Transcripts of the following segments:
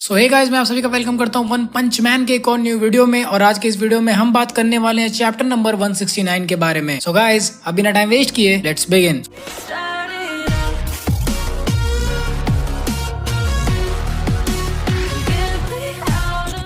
सो hey guys, मैं आप सभी का वेलकम करता हूँ वन पंच मैन के एक और न्यू वीडियो में। और आज के इस वीडियो में हम बात करने वाले हैं चैप्टर नंबर 169 के बारे में। सो गाइस, अब बिना टाइम वेस्ट किए लेट्स बिगिन।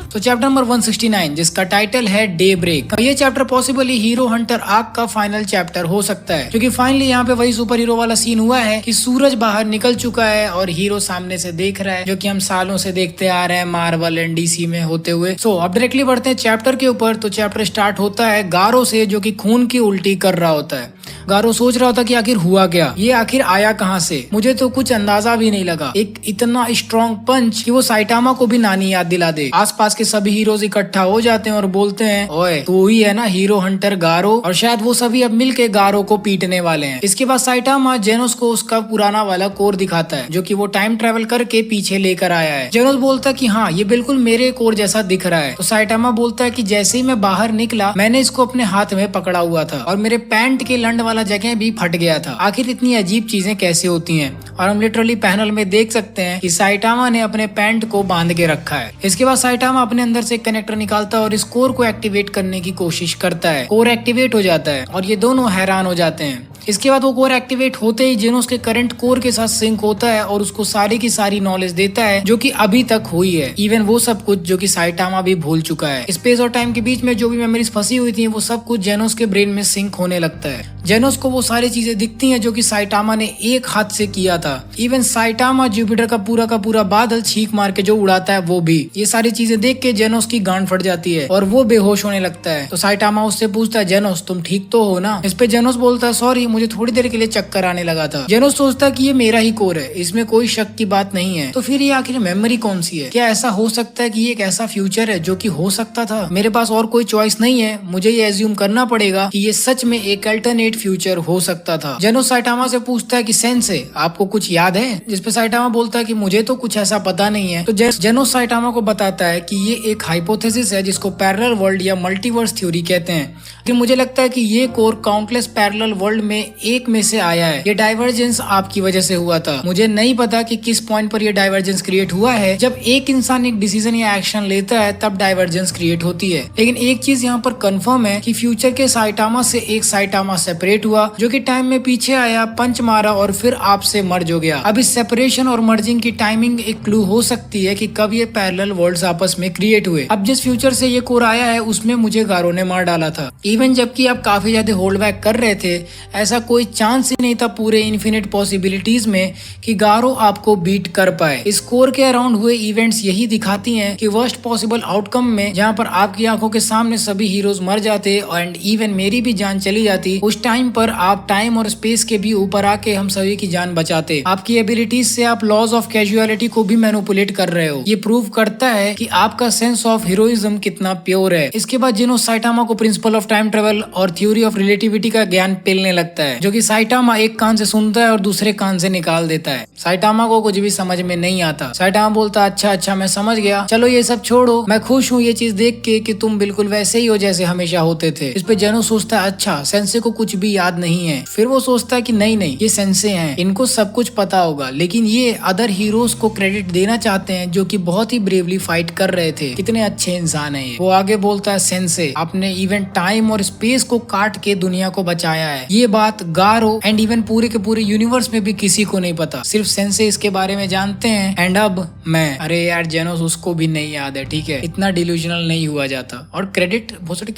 तो चैप्टर नंबर 169 जिसका टाइटल है डे ब्रेक। ये chapter possibly hero Hunter arc का फाइनल चैप्टर हो सकता है, क्योंकि फाइनली यहाँ पे वही सुपर हीरो वाला सीन हुआ है कि सूरज बाहर निकल चुका है और हीरो सामने से देख रहा है, जो कि हम सालों से देखते आ रहे हैं मार्वल एंड डीसी में होते हुए। सो अब डायरेक्टली बढ़ते हैं चैप्टर के ऊपर। तो चैप्टर स्टार्ट होता है गारो से, जो कि खून की उल्टी कर रहा होता है। गारो सोच रहा होता कि आखिर हुआ क्या, ये आखिर आया कहाँ से, मुझे तो कुछ अंदाजा भी नहीं लगा। एक इतना स्ट्रॉन्ग पंच कि वो साइटामा को भी नानी याद दिला दे। आसपास के सभी हीरोज इकट्ठा हो जाते हैं और बोलते हैं, ओए तू ही है ना हीरो हंटर गारो। और शायद वो सभी अब मिलके गारो को पीटने वाले हैं। इसके बाद साइटामा जेनोस को उसका पुराना वाला कोर दिखाता है, जो कि वो टाइम ट्रेवल करके पीछे लेकर आया है। जेनोस बोलता है कि हाँ, ये बिल्कुल मेरे कोर जैसा दिख रहा है। तो साइटामा बोलता है कि जैसे ही मैं बाहर निकला मैंने इसको अपने हाथ में पकड़ा हुआ था और मेरे पैंट के लंड वाला जगह भी फट गया था। आखिर इतनी अजीब चीजें कैसे होती हैं। और हम लिटरली पैनल में देख सकते हैं कि साइटामा ने अपने पैंट को बांध के रखा है। इसके बाद साइटामा अपने अंदर से कनेक्टर निकालता है और इस कोर को एक्टिवेट करने की कोशिश करता है। कोर एक्टिवेट हो जाता है और ये दोनों हैरान हो जाते हैं। इसके बाद वो कोर एक्टिवेट होते ही जेनोस के करंट कोर के साथ सिंक होता है और उसको सारी की सारी नॉलेज देता है, जो कि अभी तक हुई है। इवन वो सब कुछ जो कि साइटामा भी भूल चुका है। स्पेस और टाइम के बीच में जो भी मेमोरीज फंसी हुई थी, वो सब कुछ जेनोस के ब्रेन में सिंक होने लगता है। जेनोस को वो सारी चीजें दिखती हैं जो कि साइटामा ने एक हाथ से किया था। इवन साइटामा जुपिटर का पूरा बादल छींक मार के जो उड़ाता है वो भी। ये सारी चीजें देख के जेनोस की गांड फट जाती है और वो बेहोश होने लगता है। तो साइटामा उससे पूछता है, जेनोस तुम ठीक तो हो ना। इस पे जेनोस बोलता है, सॉरी मुझे थोड़ी देर के लिए चक्कर आने लगा था। जेनोस सोचता है कि ये मेरा ही कोर है, इसमें कोई शक की बात नहीं है। तो फिर ये आखिर मेमोरी कौन सी है? क्या ऐसा हो सकता है कि ये एक ऐसा फ्यूचर है जो कि हो सकता था? मेरे पास और कोई चॉइस नहीं है, मुझे ये एज्यूम करना पड़ेगा कि ये सच में एक अल्टरनेट फ्यूचर हो सकता था। जेनोस साइटामा से पूछता है कि सेंसे आपको कुछ याद है? जिसपे साइटामा बोलता है कि मुझे तो कुछ ऐसा पता नहीं है। तो जेनोस साइटामा को बताता है कि ये एक हाइपोथेसिस है जिसको पैरेलल वर्ल्ड या मल्टीवर्स थ्योरी कहते हैं। फिर मुझे लगता है कि ये कोर काउंटलेस पैरेलल वर्ल्ड में एक में से आया है। ये डाइवर्जेंस आपकी वजह से हुआ था। मुझे नहीं पता कि किस पॉइंट पर ये डाइवर्जेंस क्रिएट हुआ है। जब एक इंसान एक डिसीजन या एक्शन लेता है तब डाइवर्जेंस क्रिएट होती है। लेकिन एक चीज यहाँ पर कंफर्म है कि फ्यूचर के साइटामा से एक साइटामा सेपरेट हुआ, जो कि टाइम में पीछे आया, पंच मारा और फिर आपसे मर्ज हो गया। अब इस सेपरेशन और मर्जिंग की टाइमिंग एक क्लू हो सकती है कि कब ये पैरेलल वर्ल्ड्स आपस में क्रिएट हुए। अब जिस फ्यूचर से ये कोर आया है उसमें मुझे गारो ने मार डाला था। इवन जबकि आप काफी ज्यादा होल्ड बैक कर रहे थे, ऐसा कोई चांस ही नहीं था पूरे इन्फिनिट पॉसिबिलिटीज में कि गारो आपको बीट कर पाए। इस कोर के अराउंड हुए इवेंट्स यही दिखाती हैं कि वर्स्ट पॉसिबल आउटकम में, जहां पर आपकी आंखों के सामने सभी हीरोज मर जाते एंड इवन मेरी भी जान चली जाती, उस टाइम पर आप टाइम और स्पेस के भी ऊपर आके हम सभी की जान बचाते। आपकी एबिलिटीज से आप लॉज ऑफ कैजुअलिटी को भी मैनिपुलेट कर रहे हो। ये प्रूव करता है कि आपका सेंस ऑफ हीरोइज्म कितना प्योर है। इसके बाद जेनोस साइटामा को प्रिंसिपल ऑफ टाइम ट्रेवल और थ्योरी ऑफ रिलेटिविटी का ज्ञान पेलने लगता है, जो कि साइटामा एक कान से सुनता है और दूसरे कान से निकाल देता है। साइटामा को कुछ भी समझ में नहीं आता। साइटामा बोलता है, अच्छा मैं समझ गया, चलो ये सब छोड़ो, मैं खुश हूँ ये चीज देख के कि तुम बिल्कुल वैसे ही हो जैसे हमेशा होते थे। इस पे जेनोस सोचता है, अच्छा सेंसे को कुछ भी याद नहीं है। फिर वो सोचता है कि नहीं ये सेंसे हैं, इनको सब कुछ पता होगा। लेकिन ये अदर हीरोज को क्रेडिट देना चाहते हैं जो कि बहुत ही ब्रेवली फाइट कर रहे थे। कितने अच्छे इंसान है ये। वो आगे बोलता है, सेंसे आपने इवन टाइम और स्पेस को काट के दुनिया को बचाया है। ये बात गारो एंड इवन पूरे के पूरे यूनिवर्स में भी किसी को नहीं पता, सिर्फ सेंसे इसके बारे में जानते हैं। एंड अब मैं, अरे यार जेनोस उसको भी नहीं याद है, ठीक है, इतना डिल्यूजनल नहीं हुआ जाता। और क्रेडिट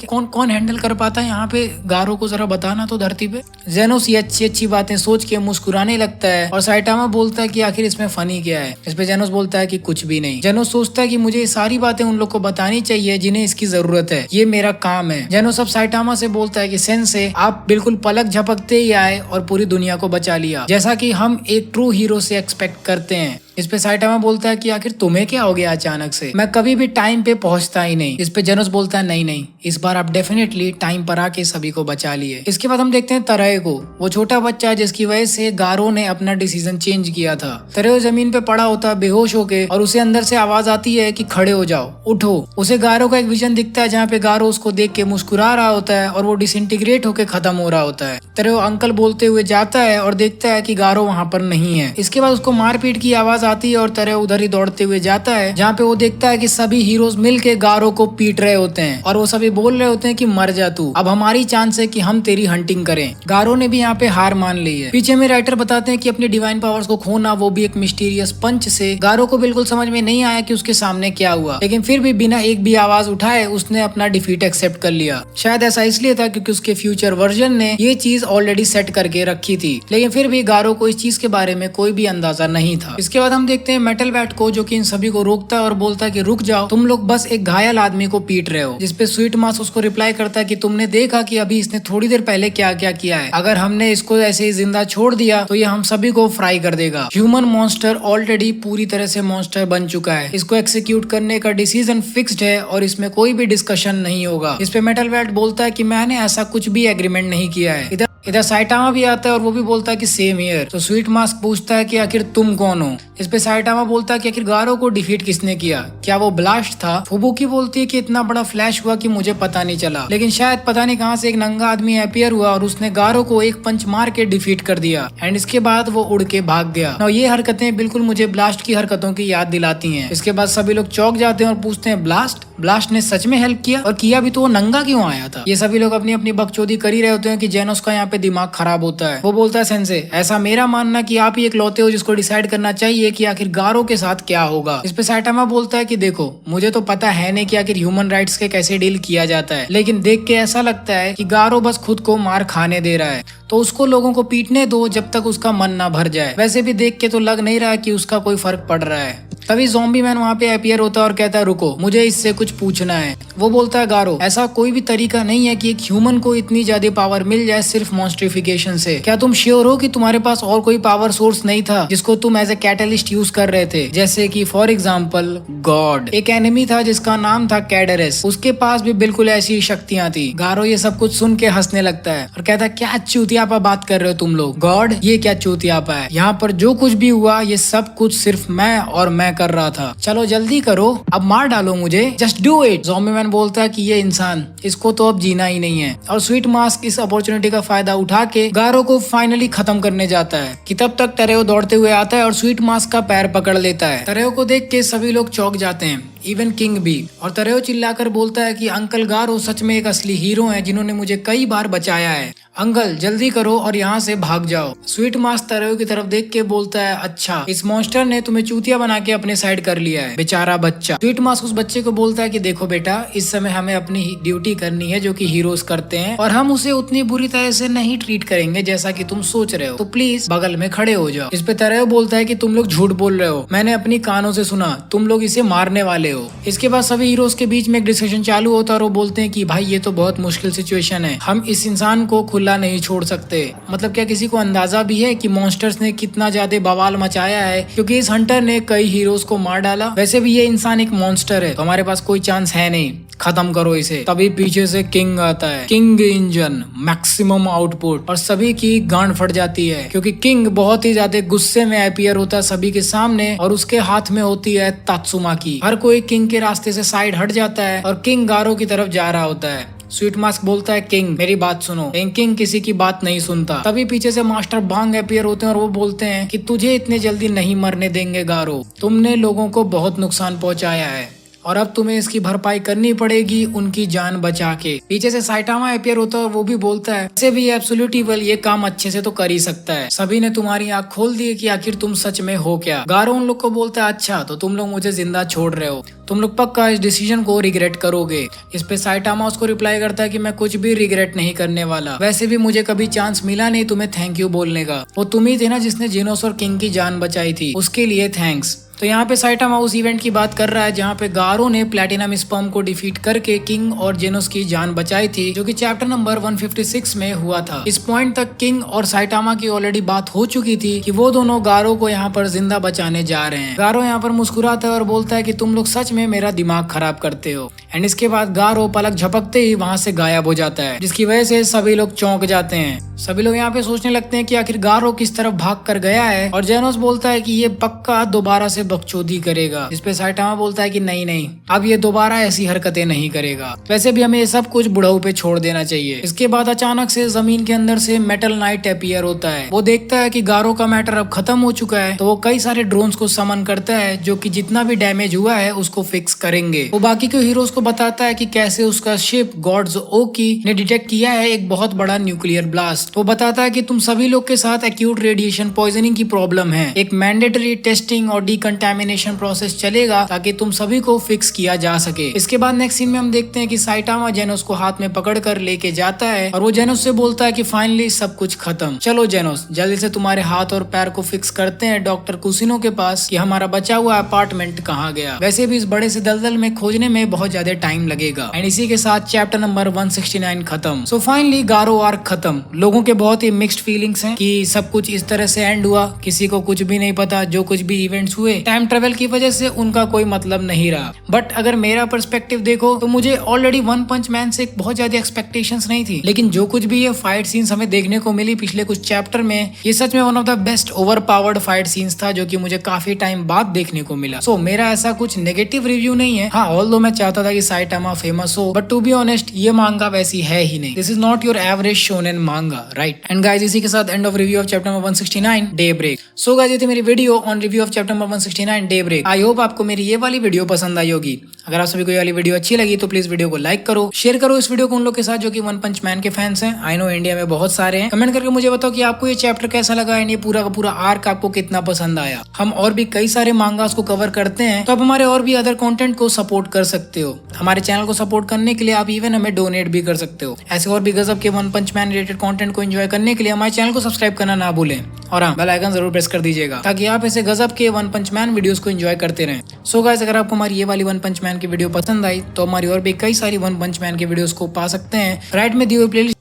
कौन कौन हैंडल कर पाता है यहाँ पे, गारो को जरा बताना तो धरती पे। जेनोस ये अच्छी बातें सोच के मुस्कुराने लगता है और साइटामा बोलता है कि आखिर इसमें फनी क्या है। इस पे जेनोस बोलता है कि कुछ भी नहीं। जेनोस सोचता है कि मुझे ये सारी बातें उन लोग को बतानी चाहिए जिन्हें इसकी जरूरत है, ये मेरा काम है। जेनोस अब साइटामा से बोलता है कि सेंसे आप बिल्कुल पलक झपकते ही आए और पूरी दुनिया को बचा लिया, जैसा कि हम एक ट्रू हीरो से एक्सपेक्ट करते हैं। इस पे साइटामा बोलता है कि आखिर तुम्हें क्या हो गया अचानक से, मैं कभी भी टाइम पे पहुंचता ही नहीं। इस पे जेनोस बोलता है, नहीं इस बार आप डेफिनेटली टाइम पर आके सभी को बचा लिए। इसके बाद हम देखते हैं तरय को, वो छोटा बच्चा जिसकी वजह से गारो ने अपना डिसीजन चेंज किया था। तरय जमीन पे पड़ा होता बेहोश होके और उसे अंदर से आवाज आती है कि खड़े हो जाओ, उठो। उसे गारो का एक विजन दिखता है जहाँ पे गारो उसको देख के मुस्कुरा रहा होता है और वो डिसइंटीग्रेट होके खत्म हो रहा होता है। तरय अंकल बोलते हुए जाता है और देखता है कि गारो वहाँ पर नहीं है। इसके बाद उसको मारपीट की आवाज आती है और तरह उधर ही दौड़ते हुए जाता है, जहाँ पे वो देखता है कि सभी हीरोज मिलके गारो को पीट रहे होते हैं और वो सभी बोल रहे होते हैं कि मर जा तू, अब हमारी चांस है कि हम तेरी हंटिंग करें। गारो ने भी यहाँ पे हार मान ली है। पीछे में राइटर बताते हैं कि अपनी डिवाइन पावर्स को खोना, वो भी एक मिस्टीरियस पंच से। गारो को बिल्कुल समझ में नहीं आया कि उसके सामने क्या हुआ, लेकिन फिर भी बिना एक भी आवाज उठाए उसने अपना डिफीट एक्सेप्ट कर लिया। शायद ऐसा इसलिए था क्योंकि उसके फ्यूचर वर्जन ने ये चीज ऑलरेडी सेट करके रखी थी, लेकिन फिर भी गारो को इस चीज के बारे में कोई भी अंदाजा नहीं था। इसके बाद हम देखते हैं मेटल बैट को, जो कि इन सभी को रोकता है और बोलता है कि रुक जाओ, तुम लोग बस एक घायल आदमी को पीट रहे हो। जिसपे स्वीट मास्क उसको रिप्लाई करता है कि तुमने देखा कि अभी इसने थोड़ी देर पहले क्या क्या किया है, अगर हमने इसको ऐसे ही जिंदा छोड़ दिया तो ये हम सभी को फ्राई कर देगा। ह्यूमन मॉन्स्टर ऑलरेडी पूरी तरह से मॉन्स्टर बन चुका है, इसको एक्सिक्यूट करने का डिसीजन फिक्स्ड है और इसमें कोई भी डिस्कशन नहीं होगा। इस पे मेटल बैट बोलता है कि मैंने ऐसा कुछ भी एग्रीमेंट नहीं किया है। इधर साइटामा भी आता है और वो भी बोलता है कि सेम हियर। तो स्वीट मास्क पूछता है कि आखिर तुम कौन हो। इस पे साइटामा बोलता है कि आखिर गारो को डिफीट किसने किया, क्या वो ब्लास्ट था। फुबुकी बोलती है कि इतना बड़ा फ्लैश हुआ कि मुझे पता नहीं चला, लेकिन शायद पता नहीं कहां से एक नंगा आदमी अपीयर हुआ और उसने गारो को एक पंच मार के डिफीट कर दिया एंड इसके बाद वो उड़ के भाग गया। और ये हरकतें बिल्कुल मुझे ब्लास्ट की हरकतों की याद दिलाती हैं। इसके बाद सभी लोग चौंक जाते हैं और पूछते हैं ब्लास्ट ने सच में हेल्प किया, और किया भी तो वो नंगा क्यों आया था। ये सभी लोग अपनी अपनी बकचोदी कर ही रहे होते हैं कि जेनोस का यहाँ पे दिमाग खराब होता है। वो बोलता है सेंसे, ऐसा मेरा मानना कि आप ही एक लौते हो जिसको डिसाइड करना चाहिए कि आखिर गारो के साथ क्या होगा। इस पे साइटामा बोलता है कि देखो, मुझे तो पता है नहीं कि आखिर ह्यूमन राइट्स के कैसे डील किया जाता है, लेकिन देख के ऐसा लगता है कि गारो बस खुद को मार खाने दे रहा है, तो उसको लोगों को पीटने दो जब तक उसका मन ना भर जाए। वैसे भी देख के तो लग नहीं रहा कि उसका कोई फर्क पड़ रहा है। तभी ज़ॉम्बी मैन वहाँ पे अपीयर होता है और कहता है रुको, मुझे इससे कुछ पूछना है। वो बोलता है गारो, ऐसा कोई भी तरीका नहीं है कि एक ह्यूमन को इतनी ज्यादा पावर मिल जाए सिर्फ मॉन्स्ट्रिफिकेशन से। क्या तुम श्योर हो कि तुम्हारे पास और कोई पावर सोर्स नहीं था जिसको तुम एज ए कैटलिस्ट यूज कर रहे थे, जैसे कि फॉर एग्जाम्पल गॉड। एक एनिमी था जिसका नाम था कैडरस, उसके पास भी बिल्कुल ऐसी शक्तियां थी। गारो ये सब कुछ सुन के हंसने लगता है और कहता है क्या चूतियापा बात कर रहे हो तुम लोग, गॉड ये क्या चूतियापा है, यहाँ पर जो कुछ भी हुआ ये सब कुछ सिर्फ मैं कर रहा था, चलो जल्दी करो, अब मार डालो मुझे, just do it. Zombie man बोलता है कि ये इंसान, इसको तो अब जीना ही नहीं है। और स्वीट मास्क इस अपॉर्चुनिटी का फायदा उठा के गारो को फाइनली खत्म करने जाता है कि तब तक टरेओ दौड़ते हुए आता है और स्वीट मास्क का पैर पकड़ लेता है। टरेओ को देख के सभी लोग चौंक जाते हैं, इवन किंग भी। और टरेओ चिल्लाकर बोलता है कि अंकल गारो सच में एक असली हीरो हैं जिन्होंने मुझे कई बार बचाया है, अंकल जल्दी करो और यहाँ से भाग जाओ। स्वीट मास्क टरेओ की तरफ देख के बोलता है अच्छा, इस मॉन्स्टर ने तुम्हें चूतिया बना के अपने साइड कर लिया है, बेचारा बच्चा। स्वीट मास्क उस बच्चे को बोलता है कि देखो बेटा, इस समय हमें अपनी ड्यूटी करनी है जो कि हीरोज करते हैं, और हम उसे उतनी बुरी तरह से नहीं ट्रीट करेंगे जैसा कि तुम सोच रहे हो, तो प्लीज बगल में खड़े हो जाओ। इस पे टरेओ बोलता है कि तुम लोग झूठ बोल रहे हो, मैंने अपनी कानों से सुना, तुम लोग इसे मारने वाले हो। इसके बाद सभी हीरोज के बीच में एक डिस्कशन चालू होता है और वो बोलते हैं कि भाई ये तो बहुत मुश्किल सिचुएशन है, हम इस इंसान को खुला नहीं छोड़ सकते। मतलब क्या किसी को अंदाजा भी है कि मॉन्स्टर्स ने कितना ज्यादा बवाल मचाया है, क्योंकि इस हंटर ने कई हीरोज को मार डाला। वैसे भी ये इंसान एक मॉन्स्टर है, तो हमारे पास कोई चांस है नहीं, खत्म करो इसे। तभी पीछे से किंग आता है, किंग इंजन मैक्सिमम आउटपुट, और सभी की गांड फट जाती है क्योंकि किंग बहुत ही ज्यादा गुस्से में अपीयर होता है सभी के सामने और उसके हाथ में होती है तात्सुमाकी। हर कोई किंग के रास्ते से साइड हट जाता है और किंग गारो की तरफ जा रहा होता है। स्वीट मास्क बोलता है किंग मेरी बात सुनो, लेकिन किंग किसी की बात नहीं सुनता। तभी पीछे से मास्टर बांग अपीयर होते हैं और वो बोलते हैं कि तुझे इतने जल्दी नहीं मरने देंगे गारो, तुमने लोगों को बहुत नुकसान पहुंचाया है और अब तुम्हें इसकी भरपाई करनी पड़ेगी उनकी जान बचा के। पीछे से साइटामा अपीयर होता है और वो भी बोलता है वैसे भी एब्सोल्यूट इविल ये काम अच्छे से तो कर ही सकता है, सभी ने तुम्हारी आंख खोल दी कि आखिर तुम सच में हो क्या। गारो उन लोग को बोलता है अच्छा, तो तुम लोग मुझे जिंदा छोड़ रहे हो, तुम लोग पक्का इस डिसीजन को रिग्रेट करोगे। इस पे साइटामा उसको रिप्लाई करता है कि मैं कुछ भी रिग्रेट नहीं करने वाला, वैसे भी मुझे कभी चांस मिला नहीं तुम्हें थैंक यू बोलने का, वो तुम ही थे ना जिसने जेनोस और किंग की जान बचाई थी, उसके लिए थैंक्स। तो यहाँ पे साइटामा उस इवेंट की बात कर रहा है जहाँ पे गारो ने प्लैटिनम स्पर्म को डिफीट करके किंग और जेनोस की जान बचाई थी, जो कि चैप्टर नंबर 156 में हुआ था। इस पॉइंट तक किंग और साइटामा की ऑलरेडी बात हो चुकी थी कि वो दोनों गारो को यहाँ पर जिंदा बचाने जा रहे हैं। गारो यहाँ पर मुस्कुराता है और बोलता है कि तुम लोग सच में मेरा दिमाग खराब करते हो। एंड इसके बाद गारो पलक झपकते ही वहाँ से गायब हो जाता है, जिसकी वजह से सभी लोग चौंक जाते हैं। सभी लोग यहाँ पे सोचने लगते हैं कि आखिर गारो किस तरफ भाग कर गया है, और जेनोस बोलता है कि ये पक्का दोबारा से बकचोदी करेगा, जिस पे साइटामा बोलता है कि नहीं नहीं, अब ये दोबारा ऐसी हरकतें नहीं करेगा, वैसे भी हमें ये सब कुछ बुढ़ाऊ पे छोड़ देना चाहिए। इसके बाद अचानक से जमीन के अंदर से मेटल नाइट अपीयर होता है। वो देखता है कि गारो का मैटर अब खत्म हो चुका है, तो वो कई सारे ड्रोन्स को समन करता है जो कि जितना भी डैमेज हुआ है उसको फिक्स करेंगे। वो बाकी के हीरोज को बताता है कि कैसे उसका शिप गॉड्स ओकी ने डिटेक्ट किया है एक बहुत बड़ा न्यूक्लियर ब्लास्ट। वो बताता है कि तुम सभी लोग के साथ एक्यूट रेडिएशन पॉइजनिंग की प्रॉब्लम है, एक मैंडेटरी टेस्टिंग और डिकंटामिनेशन प्रोसेस चलेगा ताकि तुम सभी को फिक्स किया जा सके। इसके बाद नेक्स्ट सीन में हम देखते हैं कि साइटामा जेनोस को हाथ में पकड़ कर लेके जाता है और वो जेनोस से बोलता है कि फाइनली सब कुछ खत्म, चलो जेनोस जल्दी से तुम्हारे हाथ और पैर को फिक्स करते हैं डॉक्टर कुसिनो के पास कि हमारा बचा हुआ अपार्टमेंट कहाँ गया। वैसे भी इस बड़े से दलदल में खोजने में बहुत ज्यादा टाइम लगेगा। एंड इसी के साथ चैप्टर नंबर 169 खत्म। सो फाइनली गारो आर्क खत्म। लोगों के बहुत ही मिक्स्ड फीलिंग्स हैं कि सब कुछ इस तरह से एंड हुआ, किसी को कुछ भी नहीं पता, जो कुछ भी इवेंट्स हुए टाइम ट्रेवल की वजह से उनका कोई मतलब नहीं रहा। बट अगर मेरा पर्सपेक्टिव देखो तो मुझे ऑलरेडी वन पंच मैन से बहुत ज्यादा एक्सपेक्टेशंस नहीं थी, लेकिन जो कुछ भी ये फाइट सीन्स हमें देखने को मिली पिछले कुछ चैप्टर में, ये सच में one of the best over powered fight scenes था जो कि मुझे काफी टाइम बाद देखने को मिला। सो मेरा ऐसा कुछ नेगेटिव रिव्यू नहीं है। हाँ, ऑल्दो मैं चाहता था कि साइटामा फेमस हो, बट टू बी ऑनेस्ट ये मांगा वैसी है ही नहीं। This is not your average shonen manga, right? And guys, इसी के साथ end of review of chapter number 169 day break. So guys, ये थी मेरी video on review of chapter number 169 day break. I hope आपको मेरी ये वाली वीडियो पसंद आई होगी। अगर आप सभी को ये वाली वीडियो अच्छी लगी तो प्लीज वीडियो को लाइक करो, शेयर करो इस वीडियो को उन लोग के साथ जो कि वन पंच मैन के फैंस हैं। आई नो इंडिया में बहुत सारे हैं। कमेंट करके मुझे बताओ कि आपको ये चैप्टर कैसा लगा एंड ये पूरा का पूरा आर्क आपको कितना पसंद आया। हम और भी कई सारे मांगास को कवर करते हैं, तो आप हमारे और भी अदर कंटेंट को सपोर्ट कर सकते हो। हमारे चैनल को सपोर्ट करने के लिए आप इवन हमें डोनेट भी कर सकते हो। ऐसे और भी गजब के वन पंच मैन रिलेटेड कंटेंट को एंजॉय करने के लिए हमारे चैनल को सब्सक्राइब करना ना भूलें, और हाँ, बेल आइकन जरूर प्रेस कर दीजिएगा ताकि आप ऐसे गजब के वन पंच मैन वीडियोस को एंजॉय करते रहें। सो गाइस, अगर आपको हमारी ये वाली वन पंच मैन की वीडियो पसंद आई तो हमारी और भी कई सारी वन पंच मैन की वीडियोस को पा सकते हैं। राइट में दी हुई प्लेलिस्ट